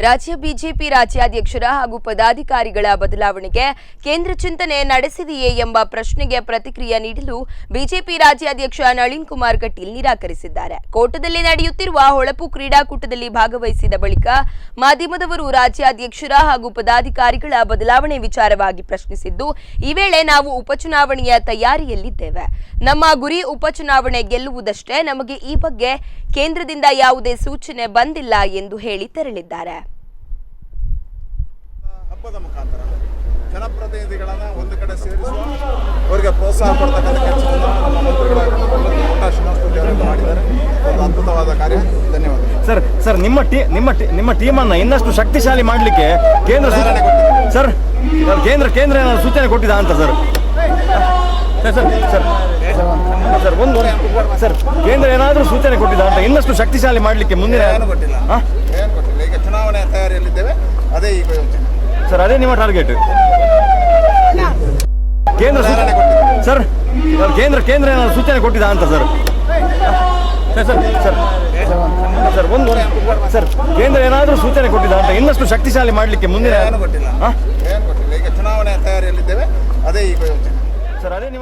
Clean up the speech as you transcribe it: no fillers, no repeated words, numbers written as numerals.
ರಾಜ್ಯ ಬಿಜೆಪಿ ರಾಜ್ಯಾಧ್ಯಕ್ಷರ ಹಾಗೂ ಪದಾಧಿಕಾರಿಗಳ ಬದಲಾವಣೆಗೆ ಕೇಂದ್ರ ಚಿಂತನೆ ನಡೆಸಿದೆಯೇ ಎಂಬ ಪ್ರಶ್ನೆಗೆ ಪ್ರತಿಕ್ರಿಯೆ ನೀಡಲು ಬಿಜೆಪಿ ರಾಜ್ಯಾಧ್ಯಕ್ಷ ನಳಿನ್ ಕುಮಾರ್ ಕಟೀಲ್ ನಿರಾಕರಿಸಿದ್ದಾರೆ. ಕೋಟದಲ್ಲಿ ನಡೆಯುತ್ತಿರುವ ಹೊಳಪು ಕ್ರೀಡಾಕೂಟದಲ್ಲಿ ಭಾಗವಹಿಸಿದ ಬಳಿಕ ಮಾಧ್ಯಮದವರು ರಾಜ್ಯಾಧ್ಯಕ್ಷರ ಹಾಗೂ ಪದಾಧಿಕಾರಿಗಳ ಬದಲಾವಣೆ ವಿಚಾರವಾಗಿ ಪ್ರಶ್ನಿಸಿದ್ದು, ಈ ವೇಳೆ ನಾವು ಉಪಚುನಾವಣೆಯ ತಯಾರಿಯಲ್ಲಿದ್ದೇವೆ. ನಮ್ಮ ಗುರಿ ಉಪಚುನಾವಣೆ ಗೆಲ್ಲುವುದಷ್ಟೇ. ನಮಗೆ ಈ ಬಗ್ಗೆ ಕೇಂದ್ರದಿಂದ ಯಾವುದೇ ಸೂಚನೆ ಬಂದಿಲ್ಲ ಎಂದು ಹೇಳಿ ತೆರಳಿದ್ದಾರೆ. ಹಬ್ಬದ ಮುಖಾಂತರ ಜನಪ್ರತಿನಿಧಿಗಳನ್ನು ಒಂದು ಕಡೆ ಸೇರಿಸುವ, ಅವರಿಗೆ ಪ್ರೋತ್ಸಾಹ ಕೊಡ್ತಕ್ಕಂಥ ಕೆಲಸವನ್ನು ನಮ್ಮ ಮಂತ್ರಿಗಳ ಶ್ರೀನಿವಾಸ ಅವರಿಂದ ಮಾಡಿದ್ದಾರೆ. ಒಂದು ಅದ್ಭುತವಾದ ಕಾರ್ಯ. ಧನ್ಯವಾದ ಸರ್. ನಿಮ್ಮ ಟೀಮನ್ನು ಇನ್ನಷ್ಟು ಶಕ್ತಿಶಾಲಿ ಮಾಡಲಿಕ್ಕೆ ಕೇಂದ್ರ ಏನಾದರೂ ಸೂಚನೆ ಕೊಟ್ಟಿದ ಅಂತ ಸರ್? ಕೇಂದ್ರ ಏನಾದರೂ ಸೂಚನೆ ಕೊಟ್ಟಿದ ಅಂತ ಇನ್ನಷ್ಟು ಶಕ್ತಿಶಾಲಿ ಮಾಡಲಿಕ್ಕೆ ಮುಂದಿನ ಏನು ಗೊತ್ತಿಲ್ಲ. ಈಗ ಚುನಾವಣೆ ತಯಾರಿಯಲ್ಲಿದ್ದೇವೆ. ಅದೇ ಈಗ ಯೋಚನೆ ಸರ್. ಅದೇ ನಿಮ್ಮ ಟಾರ್ಗೆಟ್. ಕೇಂದ್ರ ಏನಾದರೂ ಸೂಚನೆ ಕೊಟ್ಟಿದ ಅಂತ ಸರ್? ಕೇಂದ್ರ ಏನಾದರೂ ಸೂಚನೆ ಕೊಟ್ಟಿದ ಅಂತ ಇನ್ನಷ್ಟು ಶಕ್ತಿಶಾಲಿ ಮಾಡಲಿಕ್ಕೆ ಮುಂದಿನ ಏನು ಗೊತ್ತಿಲ್ಲ. ಈಗ ಚುನಾವಣೆ ತಯಾರಿಯಲ್ಲಿದ್ದೇವೆ. ಅದೇ ಈಗ ಯೋಚನೆ ಸರ್. ಅದೇ ನಿಮ್ಮ